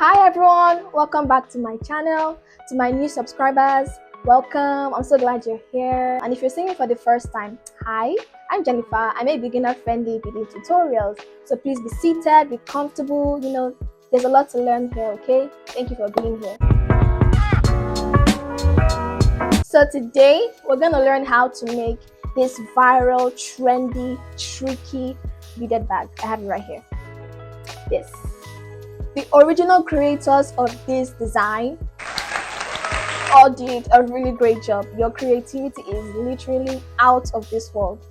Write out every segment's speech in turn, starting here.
Hi everyone, welcome back to my channel. To my new subscribers, welcome. I'm so glad you're here. And if you're seeing me for the first time, hi, I'm Jennifer. I'm a beginner-friendly video tutorials. So please be seated, be comfortable. There's a lot to learn here, okay? Thank you for being here. So today, we're going to learn how to make this viral, trendy, tricky beaded bag. I have it right here. This. The original creators of this design all did a really great job. Your creativity is literally out of this world.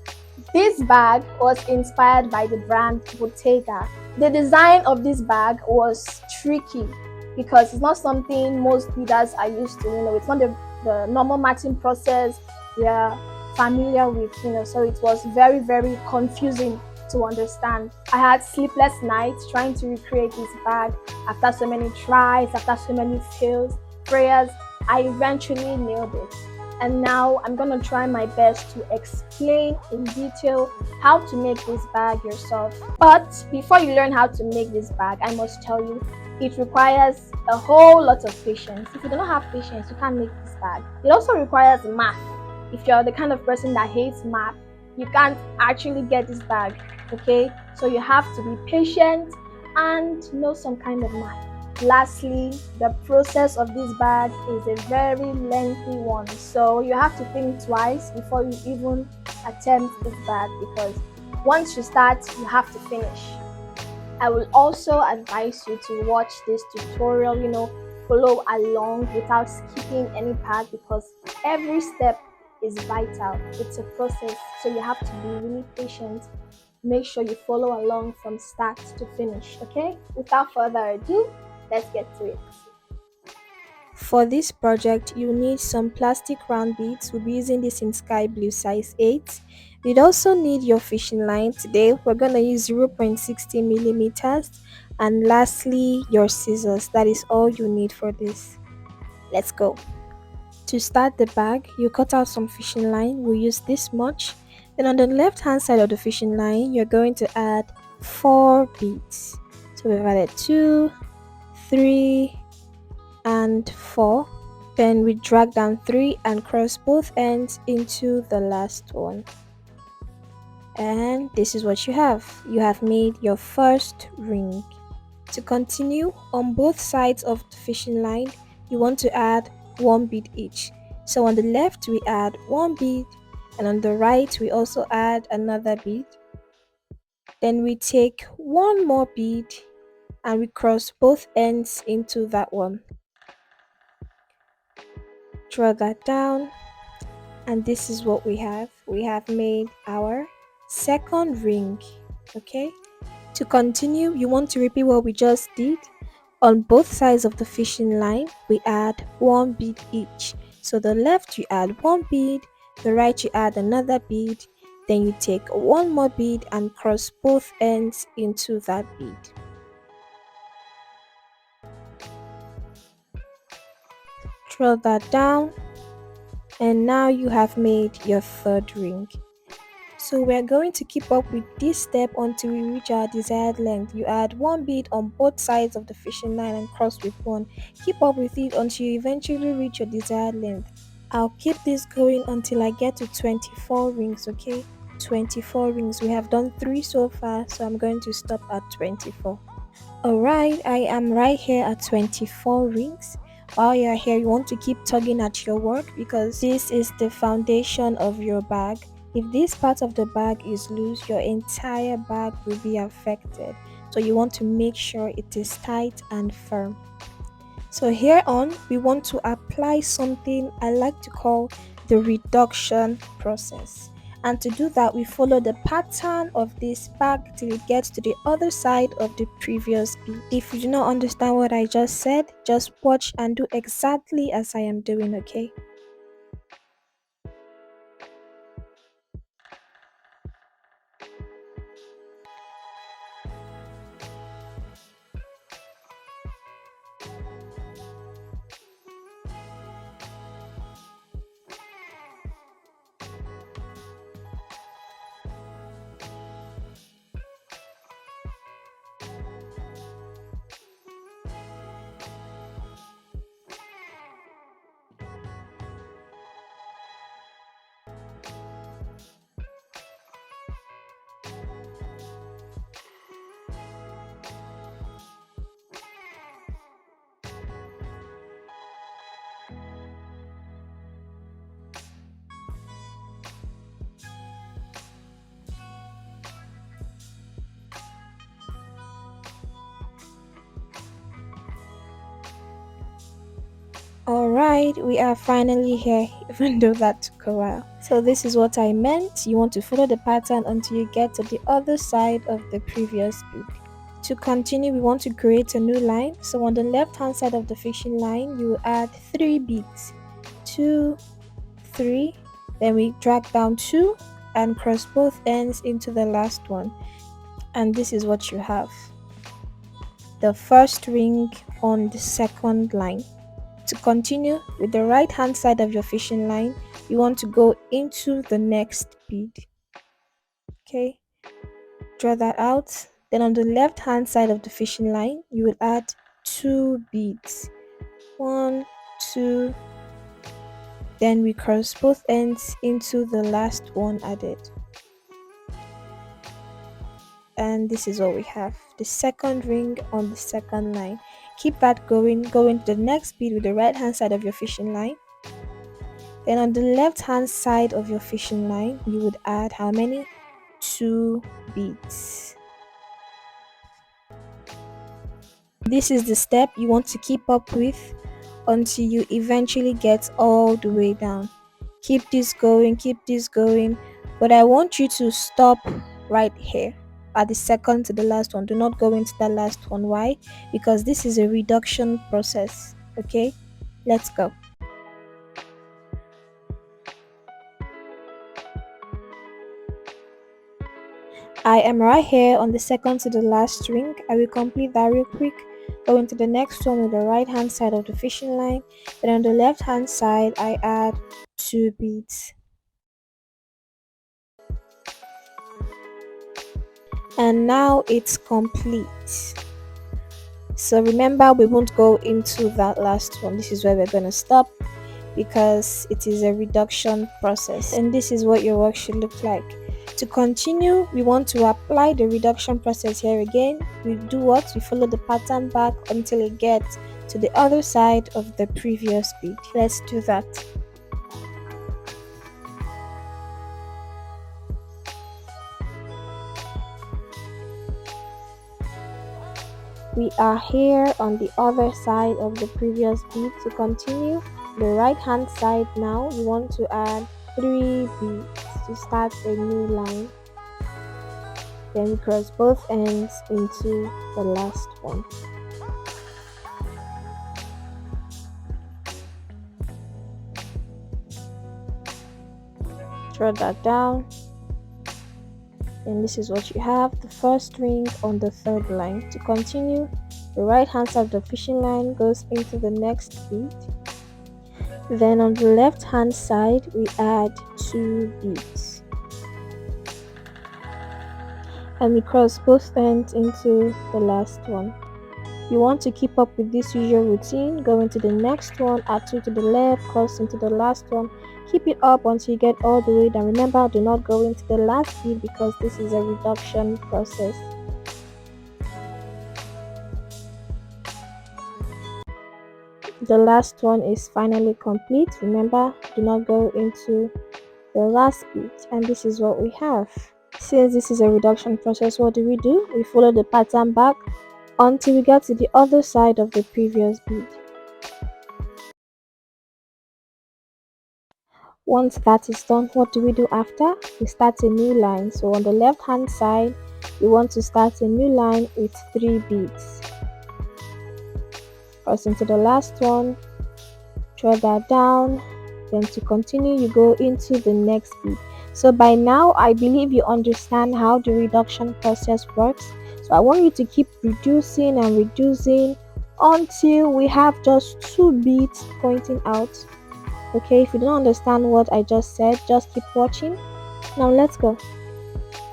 This bag was inspired by the brand Bottega. The design of this bag was tricky because it's not something most beaders are used to. It's not the normal matching process we are familiar with, so it was very, very confusing to understand. I had sleepless nights trying to recreate this bag. After so many tries, after so many fails, prayers, I eventually nailed it. And now I'm gonna try my best to explain in detail how to make this bag yourself. But before you learn how to make this bag, I must tell you, it requires a whole lot of patience. If you do not have patience, you can't make this bag. It also requires math. If you're the kind of person that hates math, you can't actually get this bag, okay? So you have to be patient and know some kind of math. Lastly, the process of this bag is a very lengthy one, so you have to think twice before you even attempt this bag, because once you start, you have to finish. I will also advise you to watch this tutorial, follow along without skipping any part, because every step is vital. It's a process, so you have to be really patient. Make sure you follow along from start to finish, okay? Without further ado, let's get to it. For this project, you need some plastic round beads. We'll be using this in sky blue size 8. You'd also need your fishing line. Today, we're going to use 0.60 millimeters. And lastly, your scissors. That is all you need for this. Let's go. To start the bag, you cut out some fishing line. We'll use this much. Then on the left hand side of the fishing line, you're going to add 4 beads. So we've added 2, 3, and 4. Then we drag down 3 and cross both ends into the last one. And this is what you have. You have made your first ring. To continue, on both sides of the fishing line, you want to add 1 bead each. So on the left, we add 1 bead, and on the right, we also add another bead. Then we take 1 more bead and we cross both ends into that one. Draw that down, and this is what we have. We have made our second ring. Okay, to continue, you want to repeat what we just did. On both sides of the fishing line, we add 1 bead each. So the left, you add 1 bead, the right, you add another bead, then you take 1 more bead and cross both ends into that bead. Draw that down, and now you have made your third ring. So we're going to keep up with this step until we reach our desired length. You add 1 bead on both sides of the fishing line and cross with 1. Keep up with it until you eventually reach your desired length. I'll keep this going until I get to 24 rings, okay? 24 rings. We have done 3 so far, so I'm going to stop at 24. Alright, I am right here at 24 rings. While you're here, you want to keep tugging at your work because this is the foundation of your bag. If this part of the bag is loose, your entire bag will be affected. So you want to make sure it is tight and firm. So here on, we want to apply something I like to call the reduction process. And to do that, we follow the pattern of this bag till it gets to the other side of the previous bead. If you do not understand what I just said, just watch and do exactly as I am doing, okay? Alright, we are finally here, even though that took a while. So this is what I meant. You want to follow the pattern until you get to the other side of the previous bead. To continue, we want to create a new line. So on the left hand side of the fishing line, you will add 3 beads. 2, 3, then we drag down 2 and cross both ends into the last one. And this is what you have. The first ring on the second line. To continue with the right hand side of your fishing line, you want to go into the next bead. Okay, draw that out. Then on the left hand side of the fishing line, you will add 2 beads. 1, 2, then we cross both ends into the last one added. And this is what we have, the second ring on the second line. Keep that going, go into the next bead with the right hand side of your fishing line. Then on the left hand side of your fishing line, you would add how many? 2 beads. This is the step you want to keep up with until you eventually get all the way down. Keep this going, but I want you to stop right here at the second to the last one. Do not go into that last one. Why? Because this is a reduction process. Okay, let's go. I am right here on the second to the last ring. I will complete that real quick. Go into the next one with the right hand side of the fishing line. Then on the left hand side, I add 2 beads. And now it's complete. So remember, we won't go into that last one. This is where we're going to stop because it is a reduction process. And this is what your work should look like. To continue, we want to apply the reduction process here again. We do what? We follow the pattern back until it gets to the other side of the previous bead. Let's do that. We are here on the other side of the previous bead. To continue, the right hand side now, you want to add 3 beads to start a new line. Then we cross both ends into the last one. Draw that down. And this is what you have, the first ring on the third line. To continue, the right hand side of the fishing line goes into the next bead. Then on the left hand side, we add 2 beads. And we cross both ends into the last one. You want to keep up with this usual routine. Go into the next one, add 2 to the left, cross into the last one. Keep it up until you get all the way down. Remember, do not go into the last bead because this is a reduction process. The last one is finally complete. Remember, do not go into the last bead. And this is what we have. Since this is a reduction process, what do? We follow the pattern back until we get to the other side of the previous bead. Once that is done, what do we do after? We start a new line. So on the left hand side, we want to start a new line with 3 beads. Cross into the last one, draw that down, then to continue you go into the next bead. So by now I believe you understand how the reduction process works. So I want you to keep reducing and reducing until we have just 2 beads pointing out. Okay, if you don't understand what I just said, just keep watching. Now let's go.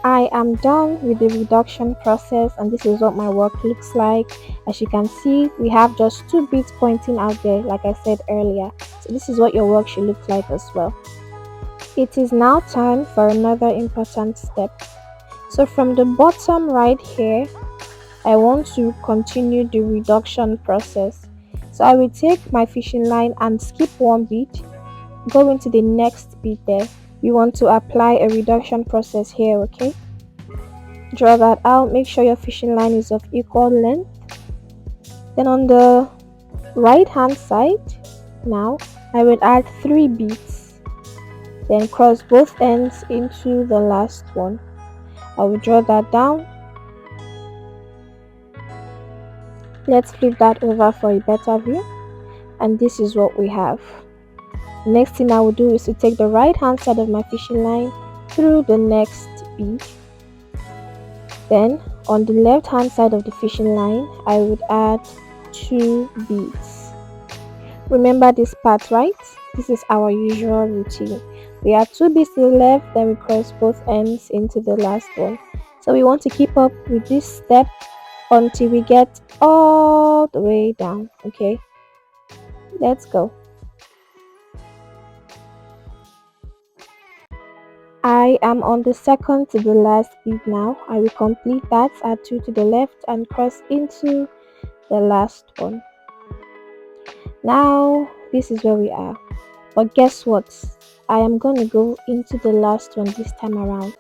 I am done with the reduction process and this is what my work looks like. As you can see, we have just 2 beads pointing out there like I said earlier. So this is what your work should look like as well. It is now time for another important step. So from the bottom right here, I want to continue the reduction process. So I will take my fishing line and skip 1 bead, go into the next bead there. We want to apply a reduction process here, okay? Draw that out, make sure your fishing line is of equal length. Then on the right hand side, Now I will add 3 beads, then cross both ends into the last one. I will draw that down. Let's flip that over for a better view, and this is what we have. Next thing I will do is to take the right hand side of my fishing line through the next bead. Then on the left hand side of the fishing line, I would add 2 beads. Remember this part, right? This is our usual routine. We add 2 beads to the left, then we cross both ends into the last one. So we want to keep up with this step until we get all the way down. Okay, let's go. I am on the second to the last bead now. I will complete that, add 2 to the left and cross into the last one. Now this is where we are, but guess what? I am gonna go into the last one this time around.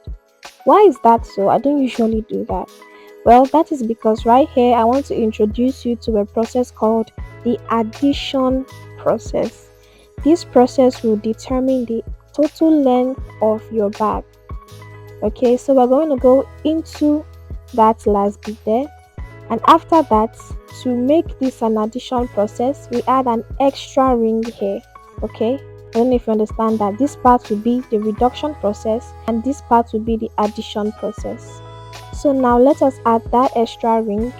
Why is that so? I don't usually do that. Well, that is because right here I want to introduce you to a process called the addition process. This process will determine the total length of your bag. Okay, so we're going to go into that last bit there, and after that, to make this an addition process, we add an extra ring here. Okay, I don't know if you understand that this part will be the reduction process and this part will be the addition process. So now let us add that extra ring.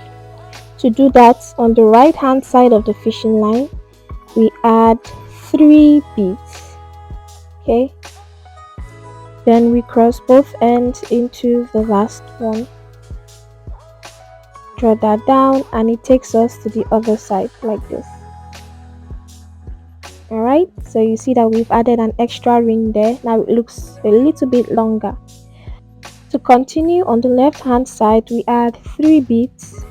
To do that, on the right hand side of the fishing line, we add 3 beads. Okay, then we cross both ends into the last one. Draw that down and it takes us to the other side like this. Alright, so you see that we've added an extra ring there. Now it looks a little bit longer. To continue, on the left hand side we add 3 beads,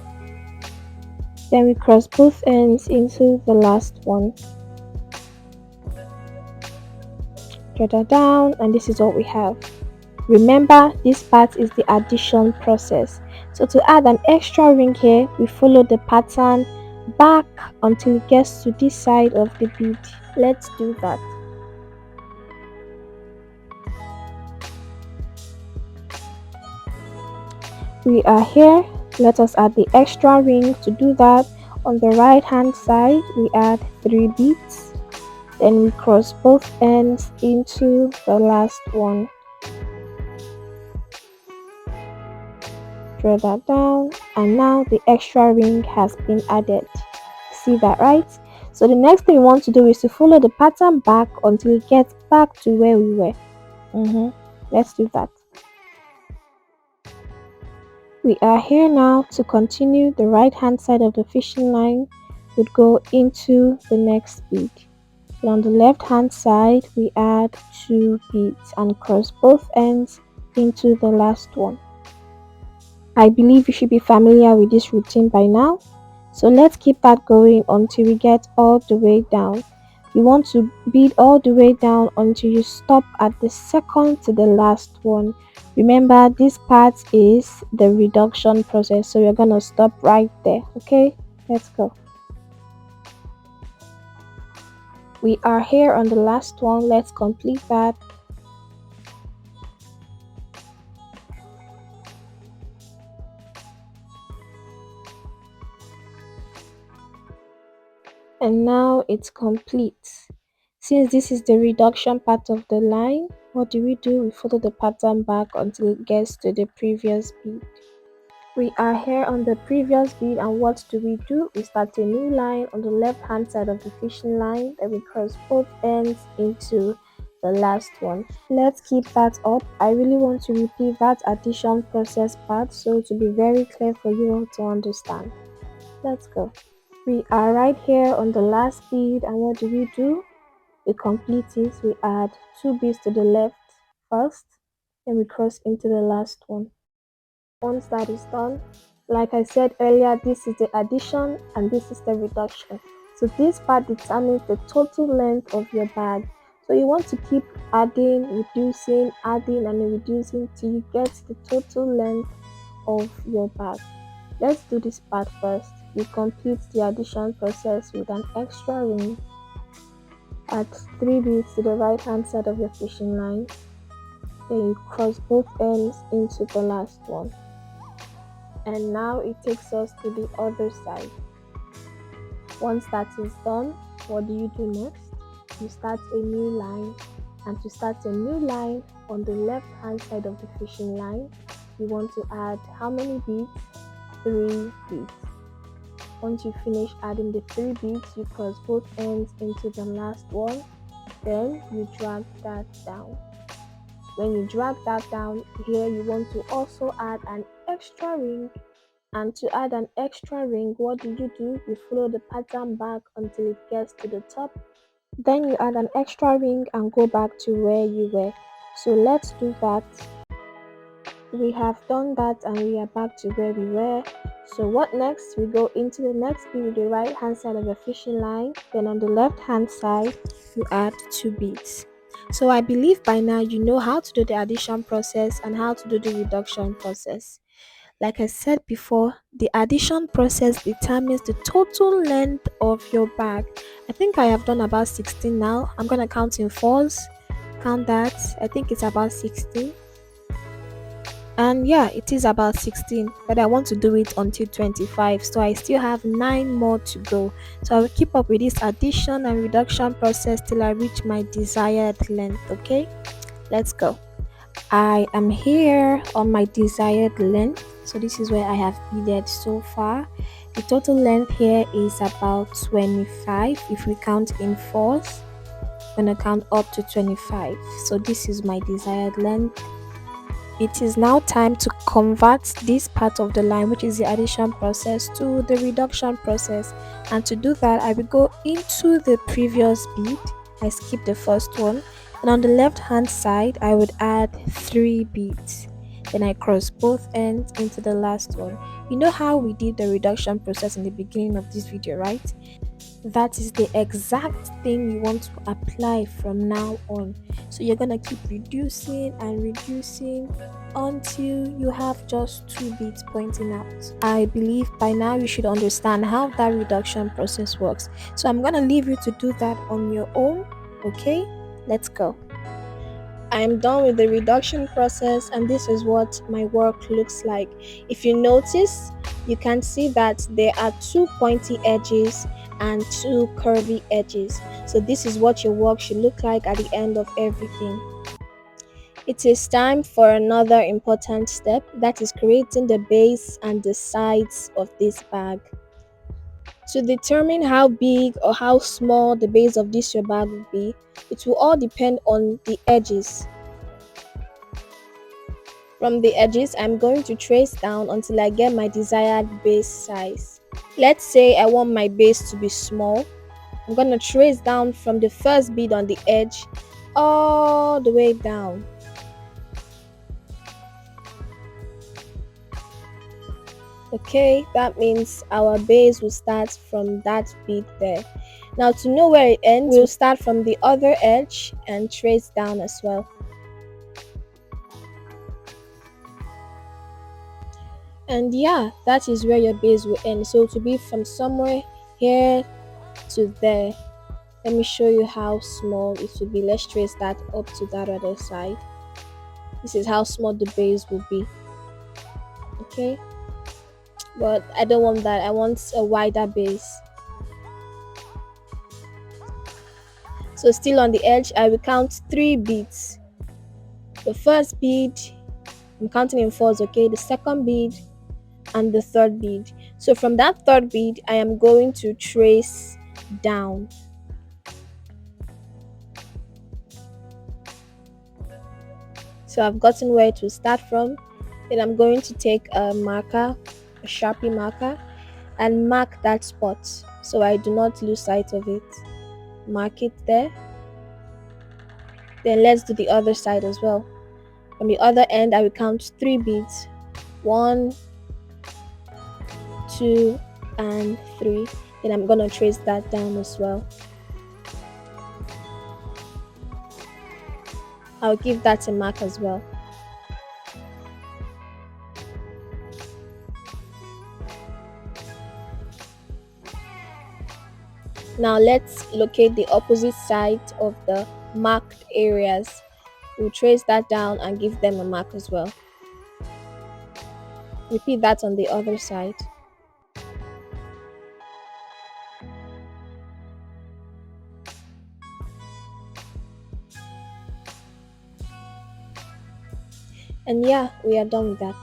then we cross both ends into the last one. Draw that down and this is what we have. Remember, this part is the addition process. So to add an extra ring here, we follow the pattern back until it gets to this side of the bead. Let's do that. We are here. Let us add the extra ring. To do that, on the right hand side we add 3 beads, then we cross both ends into the last one. Draw that down and now the extra ring has been added. See that, right? So the next thing we want to do is to follow the pattern back until it gets back to where we were. Let's do that. We are here now. To continue, the right hand side of the fishing line would go into the next bead. And on the left hand side we add 2 beads and cross both ends into the last one. I believe you should be familiar with this routine by now. So let's keep that going until we get all the way down. You want to bead all the way down until you stop at the second to the last one. Remember, this part is the reduction process, so you're gonna stop right there. Okay, let's go. We are here on the last one. Let's complete that. And now it's complete. Since this is the reduction part of the line, what do? We follow the pattern back until it gets to the previous bead. We are here on the previous bead, and what do? We start a new line on the left hand side of the fishing line, then we cross both ends into the last one. Let's keep that up. I really want to repeat that addition process part, so to be very clear for you all to understand. Let's go. We are right here on the last bead, and what do? We complete it. We add 2 beads to the left first, then we cross into the last one. Once that is done, like I said earlier, this is the addition and this is the reduction. So this part determines the total length of your bag. So you want to keep adding, reducing, adding and reducing till you get the total length of your bag. Let's do this part first. We complete the addition process with an extra ring. Add 3 beads to the right hand side of your fishing line. Then you cross both ends into the last one. And now it takes us to the other side. Once that is done, what do you do next? You start a new line, and to start a new line on the left hand side of the fishing line, you want to add how many beads? 3 beads. Once you finish adding the 3 beads, you cross both ends into the last one, then you drag that down. When you drag that down, here you want to also add an extra ring. And to add an extra ring, what do? You follow the pattern back until it gets to the top. Then you add an extra ring and go back to where you were. So let's do that. We have done that and we are back to where we were. So what next? We go into the next bead with the right hand side of the fishing line. Then on the left hand side, you add 2 beads. So I believe by now you know how to do the addition process and how to do the reduction process. Like I said before, the addition process determines the total length of your bag. I think I have done about 16 now. I'm going to count in fours. Count that. I think it's about 16. And yeah, it is about 16, but I want to do it until 25, so I still have 9 more to go. So I will keep up with this addition and reduction process till I reach my desired length. Okay, let's go. I am here on my desired length, so this is where I have beaded so far. The total length here is about 25 if we count in fours. I'm gonna count up to 25, so this is my desired length. It is now time to convert this part of the line, which is the addition process, to the reduction process. And to do that, I will go into the previous bead. I skip the first one, and on the left hand side I would add 3 beads. Then I cross both ends into the last one. You know how we did the reduction process in the beginning of this video, right? That is the exact thing you want to apply from now on. So you're gonna keep reducing and reducing until you have just 2 beads pointing out. I believe by now you should understand how that reduction process works. So I'm gonna leave you to do that on your own. Okay, let's go. I'm done with the reduction process, and this is what my work looks like. If you notice, you can see that there are 2 pointy edges and 2 curvy edges. So this is what your work should look like at the end of everything. It is time for another important step, that is creating the base and the sides of this bag. To determine how big or how small the base of this your bag will be, it will all depend on the edges. From the edges, I'm going to trace down until I get my desired base size. Let's say I want my base to be small. I'm going to trace down from the first bead on the edge all the way down. Okay, that means our base will start from that bead there. Now to know where it ends, we'll start from the other edge and trace down as well. And yeah, that is where your base will end. So to be from somewhere here to there, let me show you how small it will be. Let's trace that up to that other side. This is how small the base will be. Okay, but I don't want that. I want a wider base. So still on the edge, I will count 3 beads. The first bead, I'm counting in fours, okay? The second bead and the third bead. So from that third bead, I am going to trace down. So I've gotten where to start from. Then I'm going to take a marker, a Sharpie marker, and mark that spot so I do not lose sight of it. Mark it there. Then let's do the other side as well. From the other end, I will count 3 beads. 1, 2, and 3. Then I'm gonna trace that down as well. I'll give that a mark as well. Now let's locate the opposite side of the marked areas. We'll trace that down and give them a mark as well. Repeat that on the other side. And yeah, we are done with that.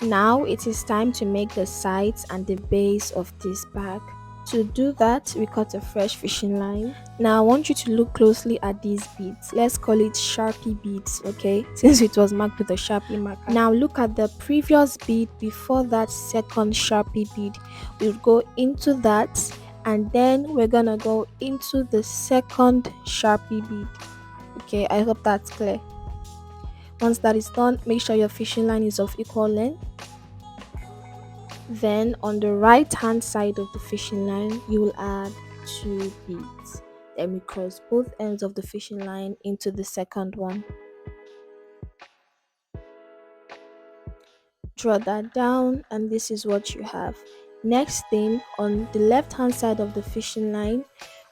Now it is time to make the sides and the base of this bag. To do that, we cut a fresh fishing line. Now I want you to look closely at these beads. Let's call it Sharpie beads, okay? Since it was marked with a Sharpie marker. Now look at the previous bead before that second Sharpie bead. We'll go into that and then we're gonna go into the second Sharpie bead. Okay, I hope that's clear. Once that is done, make sure your fishing line is of equal length. Then on the right hand side of the fishing line, you will add 2 beads. Then we cross both ends of the fishing line into the second one. Draw that down and this is what you have. Next thing, on the left hand side of the fishing line,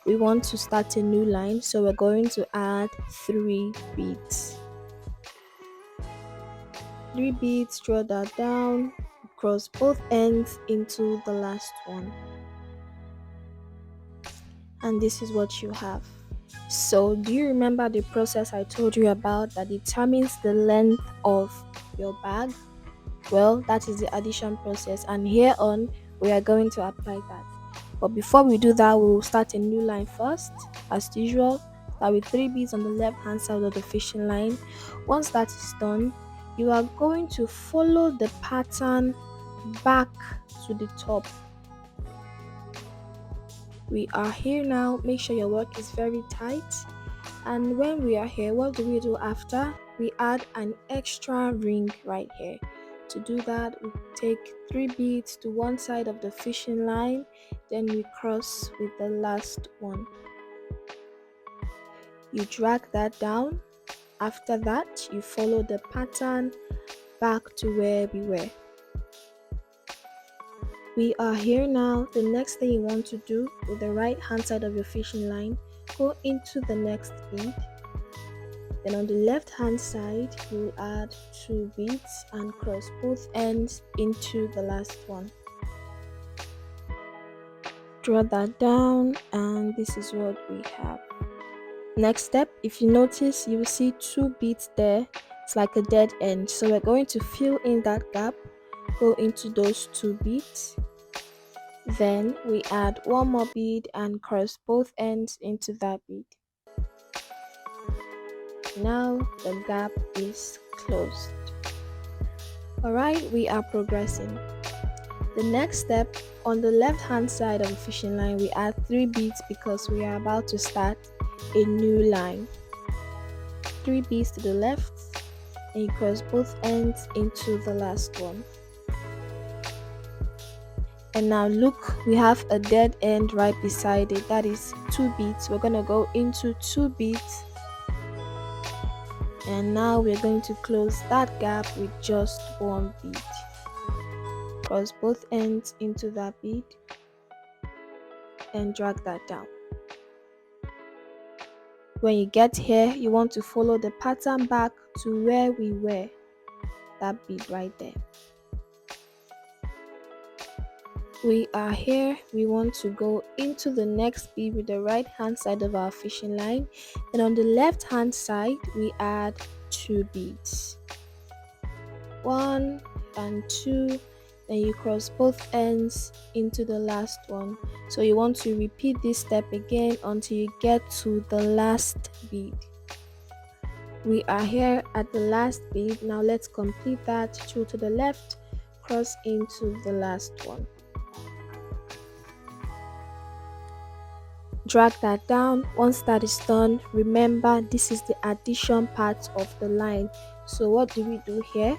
we want to start a new line, so we're going to add 3 beads. 3 beads, draw that down, cross both ends into the last one. And this is what you have. So do you remember the process I told you about that determines the length of your bag? Well, that is the addition process, and here on we are going to apply that. But before we do that, we will start a new line first. As usual, start with 3 beads on the left hand side of the fishing line. Once that is done, you are going to follow the pattern back to the top. We are here now. Make sure your work is very tight. And when we are here, what do we do after? We add an extra ring right here. To do that, we take 3 beads to one side of the fishing line, then we cross with the last one. You drag that down. After that, you follow the pattern back to where we were. We are here now. The next thing you want to do with the right hand side of your fishing line, go into the next bead. Then on the left hand side, you will add 2 beads and cross both ends into the last one. Draw that down and this is what we have. Next step, if you notice, you will see 2 beads there. It's like a dead end. So we're going to fill in that gap, go into those 2 beads. Then we add 1 more bead and cross both ends into that bead. Now the gap is closed. Alright, we are progressing. The next step, on the left hand side of the fishing line, we add 3 beads because we are about to start a new line. 3 beads to the left and you cross both ends into the last one. And now look, we have a dead end right beside it. That is 2 beads. We're going to go into 2 beads. And now we're going to close that gap with just 1 bead. Cross both ends into that bead and drag that down. When you get here, you want to follow the pattern back to where we were. That bead right there. We are here. We want to go into the next bead with the right hand side of our fishing line. And on the left hand side, we add 2 beads. 1 and 2. Then you cross both ends into the last one. So you want to repeat this step again until you get to the last bead. We are here at the last bead. Now let's complete that. 2 to the left, cross into the last one. Drag that down. Once that is done, remember this is the addition part of the line. So what do we do here?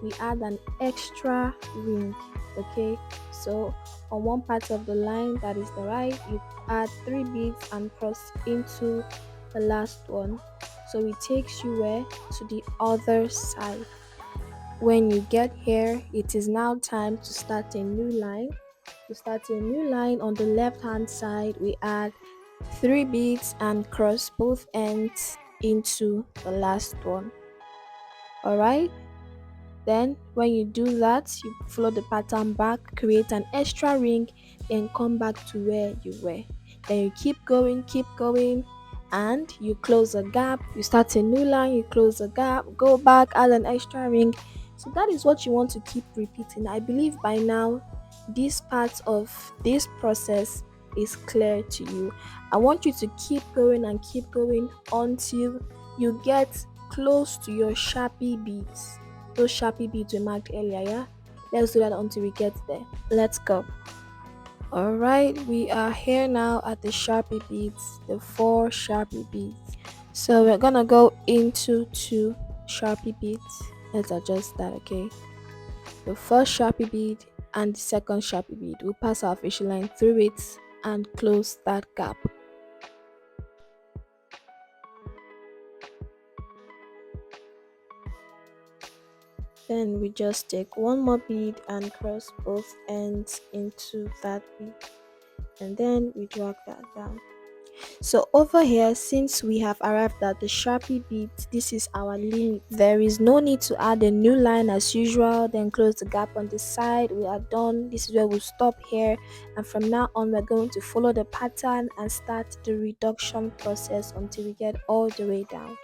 We add an extra ring. Okay, so on one part of the line, that is the right, you add 3 beads and cross into the last one. So it takes you where? To the other side. When you get here, it is now time to start a new line. to start a new line. On the left hand side, we add 3 beads and cross both ends into the last one. Alright, then when you do that, you follow the pattern back, create an extra ring, then come back to where you were. Then you keep going, and you close a gap. You start a new line, you close a gap, go back, add an extra ring. So that is what you want to keep repeating. I believe by now this part of this process is clear to you. I want you to keep going and keep going until you get close to your sharpie beads. Those sharpie beads we marked earlier. Yeah, let's do that until we get there. Let's go. All right, we are here now at the sharpie beads, the 4 sharpie beads. So we're gonna go into 2 sharpie beads. Let's adjust that. Okay, the first sharpie bead and the second sharpie bead, we'll pass our fishing line through it and close that gap. Then we just take one more bead and cross both ends into that bead, and then we drag that down. So over here, since we have arrived at the sharpie bead, this is our limit. There is no need to add a new line as usual, then close the gap on the side. We are done. This is where we'll stop here, and from now on we're going to follow the pattern and start the reduction process until we get all the way down.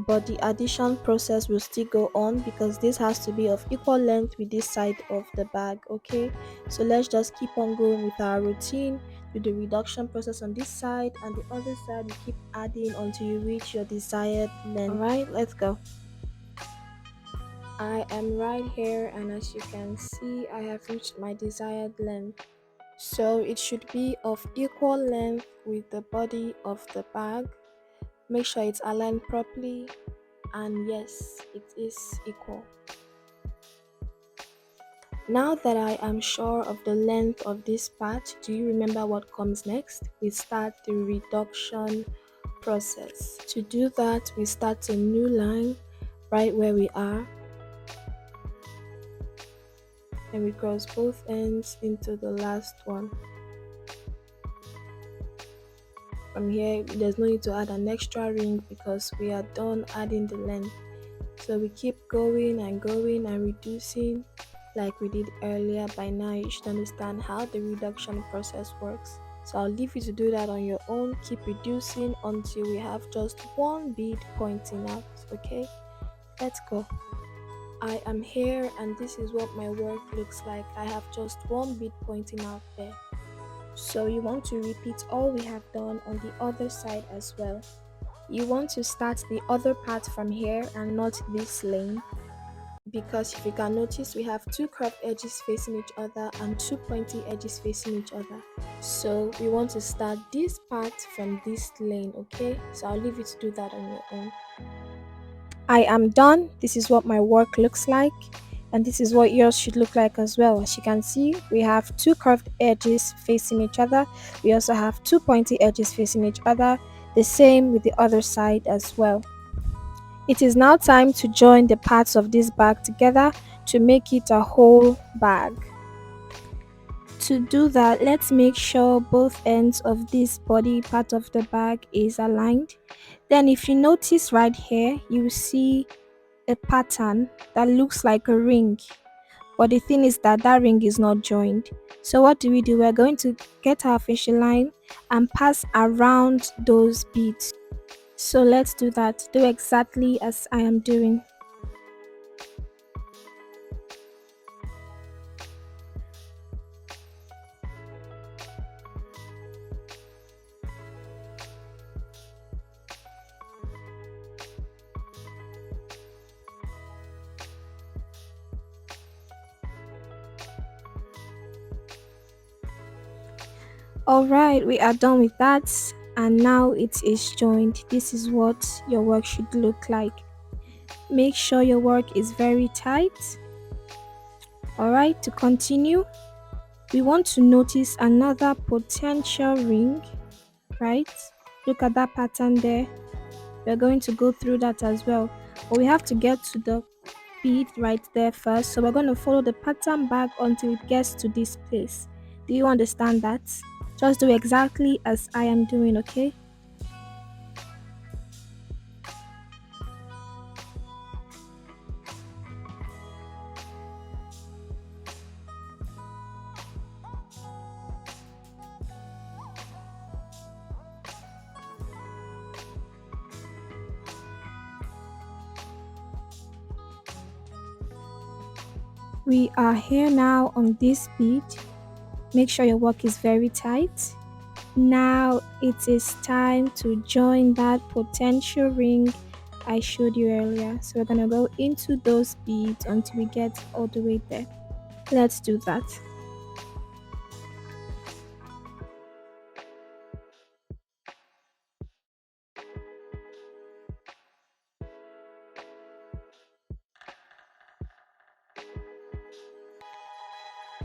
But the addition process will still go on because this has to be of equal length with this side of the bag. Okay, so let's just keep on going with our routine. Do the reduction process on this side, and the other side you keep adding until you reach your desired length. All right, let's go. I am right here, and as you can see, I have reached my desired length. So it should be of equal length with the body of the bag. Make sure it's aligned properly, and yes, it is equal. Now that I am sure of the length of this part, do you remember what comes next? We start the reduction process. To do that, we start a new line right where we are, and we cross both ends into the last one. From here, there's no need to add an extra ring because we are done adding the length. So we keep going and reducing like we did earlier. By now you should understand how the reduction process works. So I'll leave you to do that on your own. Keep reducing until we have just one bead pointing out. Okay, let's go. I am here, and this is what my work looks like. I have just one bead pointing out there. So you want to repeat all we have done on the other side as well. You want to start the other part from here and not this lane, because if you can notice, we have 2 curved edges facing each other and 2 pointy edges facing each other. So we want to start this part from this lane. Okay, so I'll leave you to do that on your own. I am done. This is what my work looks like, and this is what yours should look like as well. As you can see, we have 2 curved edges facing each other. We also have 2 pointy edges facing each other. The same with the other side as well. It is now time to join the parts of this bag together to make it a whole bag. To do that, let's make sure both ends of this body part of the bag is aligned. Then if you notice right here, you see a pattern that looks like a ring, but the thing is that that ring is not joined. So what do? We're going to get our fishing line and pass around those beads. So let's do that. Do exactly as I am doing. Alright, we are done with that, and now it is joined. This is what your work should look like. Make sure your work is very tight. Alright, to continue, we want to notice another potential ring, right? Look at that pattern there. We're going to go through that as well, but we have to get to the bead right there first. So we're going to follow the pattern back until it gets to this place. Do you understand that? Just do exactly as I am doing, okay? We are here now on this bead. Make sure your work is very tight. Now it is time to join that potential ring I showed you earlier. So we're gonna go into those beads until we get all the way there. Let's do that.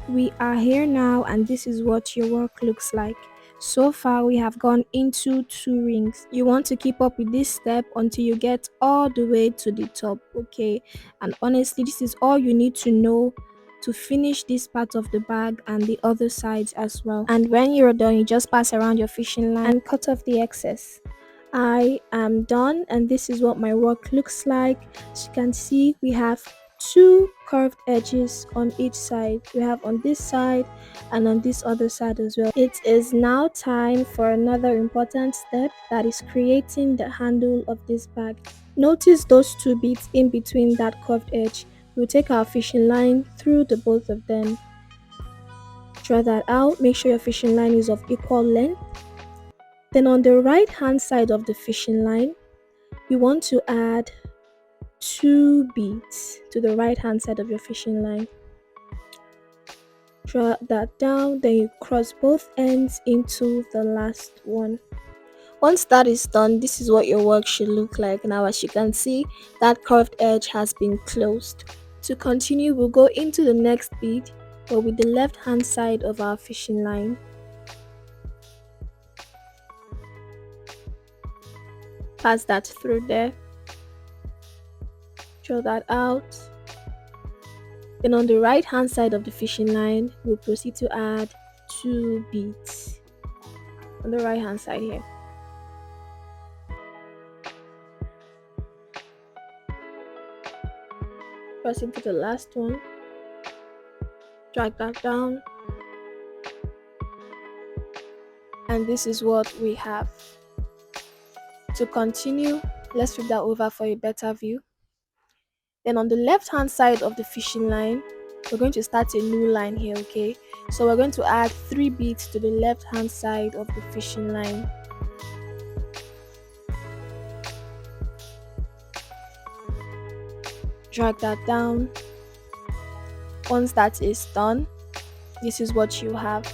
We are here now, and this is what your work looks like. So far, we have gone into 2 rings. You want to keep up with this step until you get all the way to the top, okay? And honestly, this is all you need to know to finish this part of the bag and the other sides as well. And when you're done, you just pass around your fishing line and cut off the excess. I am done, and this is what my work looks like. As you can see, we have 2 curved edges on each side. We have on this side and on this other side as well. It is now time for another important step, that is creating the handle of this bag. Notice those 2 beads in between that curved edge. We'll take our fishing line through the both of them. Draw that out. Make sure your fishing line is of equal length. Then on the right hand side of the fishing line, you want to add 2 beads to the right hand side of your fishing line. Draw that down, then you cross both ends into the last one. Once that is done, this is what your work should look like. Now, as you can see, that curved edge has been closed. To continue, we'll go into the next bead, but with the left hand side of our fishing line. Pass that through there. Draw that out. Then on the right hand side of the fishing line, we'll proceed to add 2 beads on the right hand side here. Press into the last one, drag that down, and this is what we have. To continue, let's flip that over for a better view. Then on the left hand side of the fishing line, we're going to start a new line here, okay? So we're going to add 3 beads to the left hand side of the fishing line. Drag that down. Once that is done, this is what you have.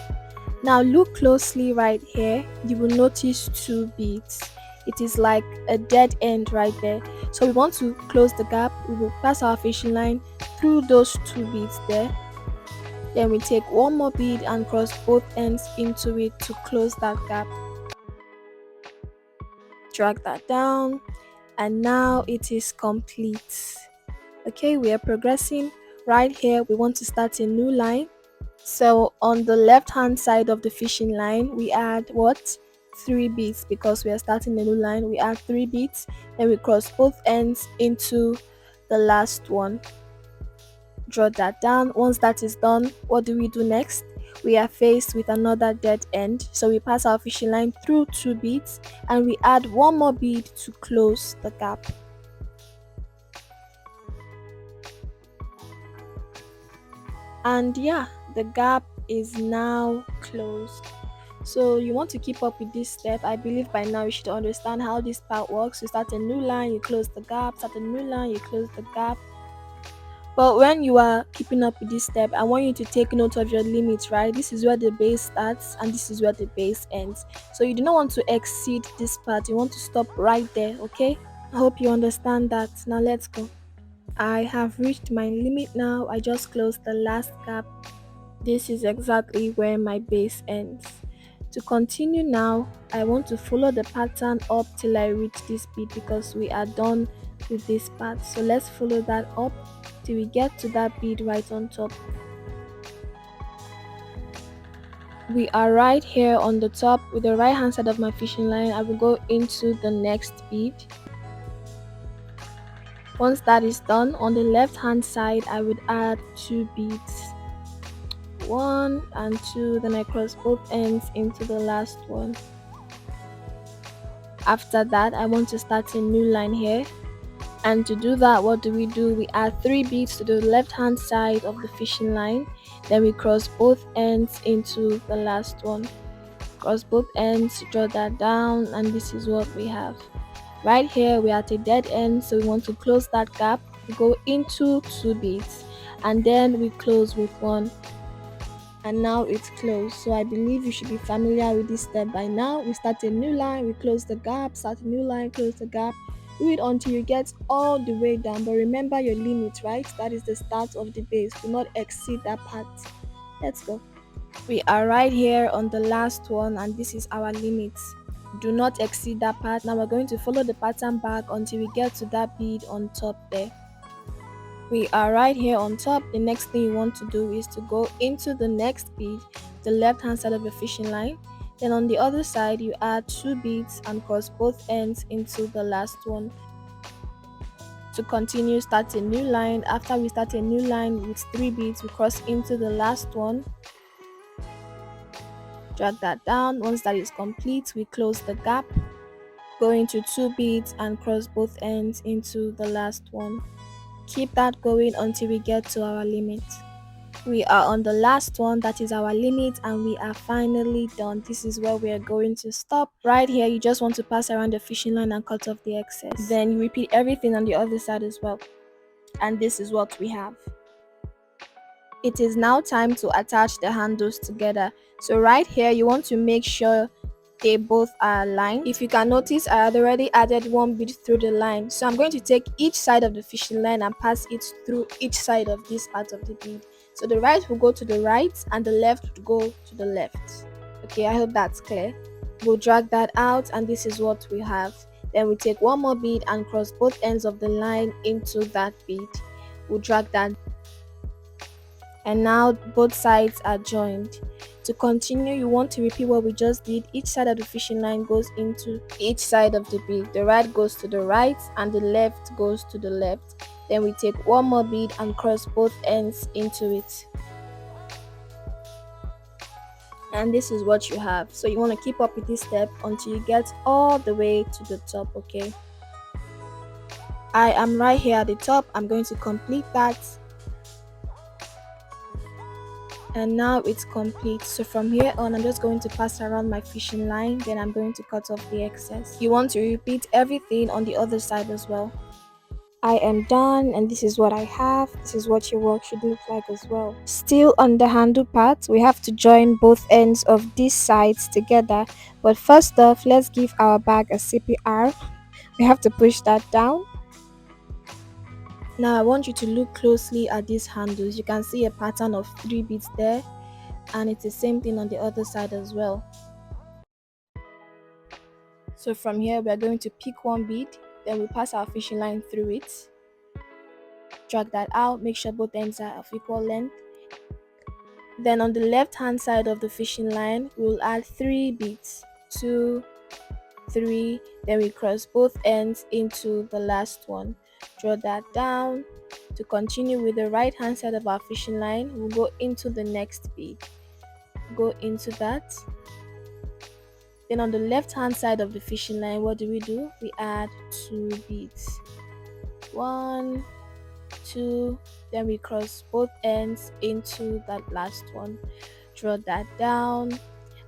Now look closely right here. You will notice 2 beads. It is like a dead end right there. So we want to close the gap. We will pass our fishing line through those 2 beads there. Then we take one more bead and cross both ends into it to close that gap. Drag that down, and now it is complete. Okay, we are progressing. Right here, we want to start a new line. So on the left hand side of the fishing line, we add what? 3 beads, because we are starting a new line. We add 3 beads, then we cross both ends into the last one. Draw that down. Once that is done, what do we do next? We are faced with another dead end, so we pass our fishing line through 2 beads and we add one more bead to close the gap. And yeah, the gap is now closed. So you want to keep up with this step. I believe by now you should understand how this part works. You start a new line, you close the gap, start a new line, you close the gap. But when you are keeping up with this step, I want you to take note of your limits, right? This is where the base starts and this is where the base ends. So you do not want to exceed this part. You want to stop right there, okay? I hope you understand that. Now let's go. I have reached my limit now. I just closed the last gap. This is exactly where my base ends. To continue now, I want to follow the pattern up till I reach this bead, because we are done with this part. So let's follow that up till we get to that bead right on top. We are right here on the top with the right hand side of my fishing line. I will go into the next bead. Once that is done, on the left hand side I would add 2 beads, 1 and 2, then I cross both ends into the last one. After that, I want to start a new line here, and to do that, what do? We add 3 beads to the left hand side of the fishing line, then we cross both ends into the last one. Cross both ends, draw that down, and this is what we have. Right here we are at a dead end, so we want to close that gap. We go into 2 beads and then we close with 1, and now it's closed. So I believe you should be familiar with this step by now. We start a new line, we close the gap, start a new line, close the gap. Do it until you get all the way down, but remember your limit, right? That is the start of the base. Do not exceed that part. Let's go. We are right here on the last one, and this is our limit. Do not exceed that part. Now we're going to follow the pattern back until we get to that bead on top there. We are right here on top. The next thing you want to do is to go into the next bead, the left hand side of your fishing line. Then on the other side you add 2 beads and cross both ends into the last one. To continue, start a new line. After we start a new line with 3 beads, we cross into the last one. Drag that down. Once that is complete, we close the gap, go into 2 beads and cross both ends into the last one. Keep that going until we get to our limit. We are on the last one, that is our limit, and we are finally done. This is where we are going to stop. Right here you just want to pass around the fishing line and cut off the excess. Then you repeat everything on the other side as well, and this is what we have. It is now time to attach the handles together. So right here you want to make sure they both are aligned. If you can notice, I had already added 1 bead through the line, so I'm going to take each side of the fishing line and pass it through each side of this part of the bead. So the right will go to the right and the left will go to the left. Okay, I hope that's clear. We'll drag that out, and this is what we have. Then we take 1 more bead and cross both ends of the line into that bead. We'll drag that, and now both sides are joined. To continue, you want to repeat what we just did. Each side of the fishing line goes into each side of the bead. The right goes to the right and the left goes to the left. Then we take 1 more bead and cross both ends into it. And this is what you have. So you want to keep up with this step until you get all the way to the top, okay? I am right here at the top. I'm going to complete that. And now it's complete. So from here on, I'm just going to pass around my fishing line, then I'm going to cut off the excess. You want to repeat everything on the other side as well. I am done, and this is what I have. This is what your work should look like as well. Still on the handle part, we have to join both ends of these sides together. But first off, let's give our bag a CPR. We have to push that down. Now I want you to look closely at these handles. You can see a pattern of 3 beads there, and it's the same thing on the other side as well. So from here we are going to pick 1 bead, then we pass our fishing line through it, drag that out, make sure both ends are of equal length. Then on the left hand side of the fishing line we'll add 3 beads, 2, 3, then we cross both ends into the last one. Draw that down. To continue with the right hand side of our fishing line, we'll go into the next bead, go into that. Then on the left hand side of the fishing line, what do? We add 2 beads, 1, 2, then we cross both ends into that last one. Draw that down,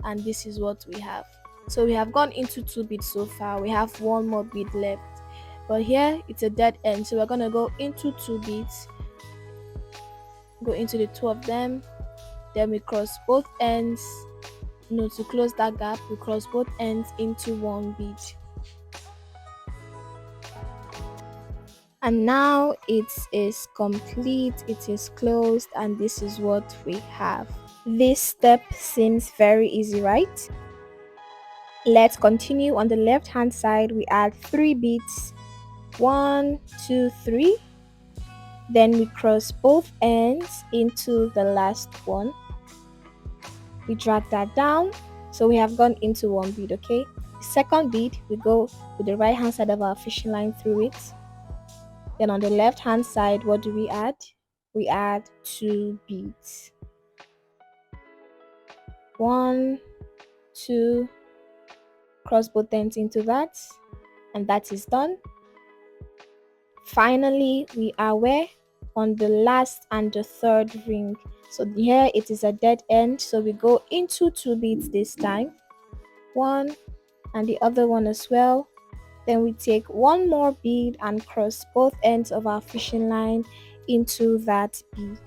and this is what we have. So we have gone into 2 beads so far. We have 1 more bead left, but here it's a dead end, so we're gonna go into 2 beads, go into the 2 of them, then we cross both ends. To close that gap, we cross both ends into 1 bead. And now it is complete, it is closed, and this is what we have. This step seems very easy, right? Let's continue. On the left hand side we add 3 beads, 1, 2, 3, then we cross both ends into the last one. We drag that down. So we have gone into one bead, okay? The second bead, we go with the right hand side of our fishing line through it. Then on the left hand side, what do we add? We add two beads. One, two, cross both ends into that, and that is done. Finally, we are where? On the last and the third ring. So here it is a dead end, so we go into two beads this time. One and the other one as well. Then we take one more bead and cross both ends of our fishing line into that bead.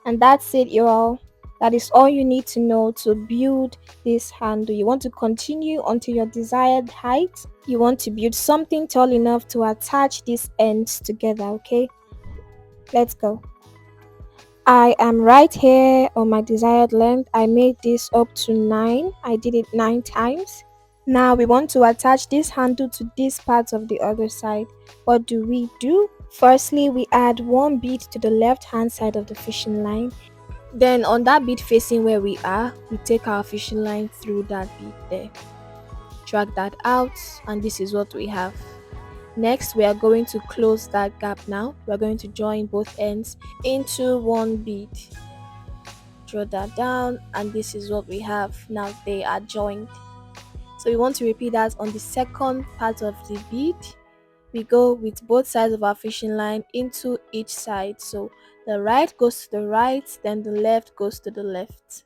And that's it, y'all. That is all you need to know to build this handle. You want to continue until your desired height. You want to build something tall enough to attach these ends together, okay? Let's go. I am right here on my desired length. I made this up to 9. I did it 9 times. Now we want to attach this handle to this part of the other side. What do we do? Firstly, we add one bead to the left hand side of the fishing line. Then on that bead facing where we are, we take our fishing line through that bead there. Drag that out, and this is what we have. Next, we are going to close that gap now. We are going to join both ends into one bead. Draw that down, and this is what we have. Now they are joined. So we want to repeat that on the second part of the bead. We go with both sides of our fishing line into each side. So the right goes to the right, then the left goes to the left.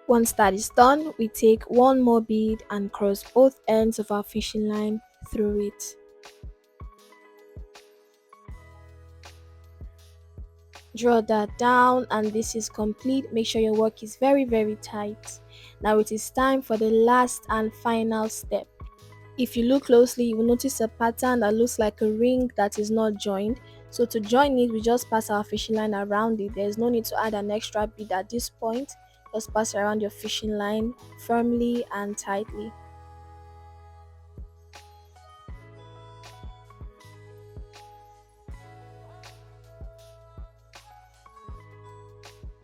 Once that is done, we take one more bead and cross both ends of our fishing line through it. Draw that down, and this is complete. Make sure your work is very tight. Now it is time for the last and final step. If you look closely, you will notice a pattern that looks like a ring that is not joined. So to join it, we just pass our fishing line around it. There is no need to add an extra bead at this point. Just pass around your fishing line firmly and tightly.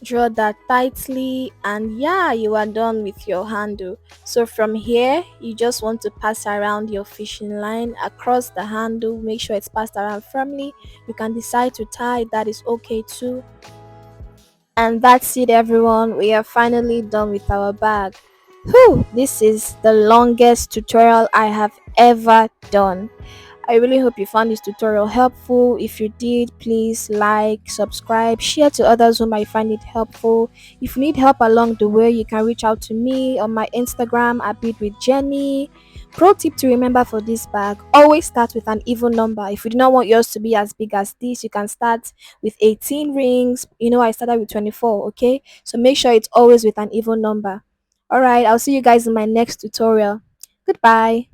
Draw that tightly, and yeah, you are done with your handle. So from here, you just want to pass around your fishing line across the handle. Make sure it's passed around firmly. You can decide to tie, that is okay too. And that's it, everyone. We are finally done with our bag. Whew, this is the longest tutorial I have ever done. I really hope you found this tutorial helpful. If you did, please like, subscribe, share to others who might find it helpful. If you need help along the way, you can reach out to me on my Instagram at Bead with Jenny. Pro tip to remember for this bag: always start with an even number. If you do not want yours to be as big as this, you can start with 18 rings. You know, I started with 24, okay? So make sure it's always with an even number. Alright, I'll see you guys in my next tutorial. Goodbye.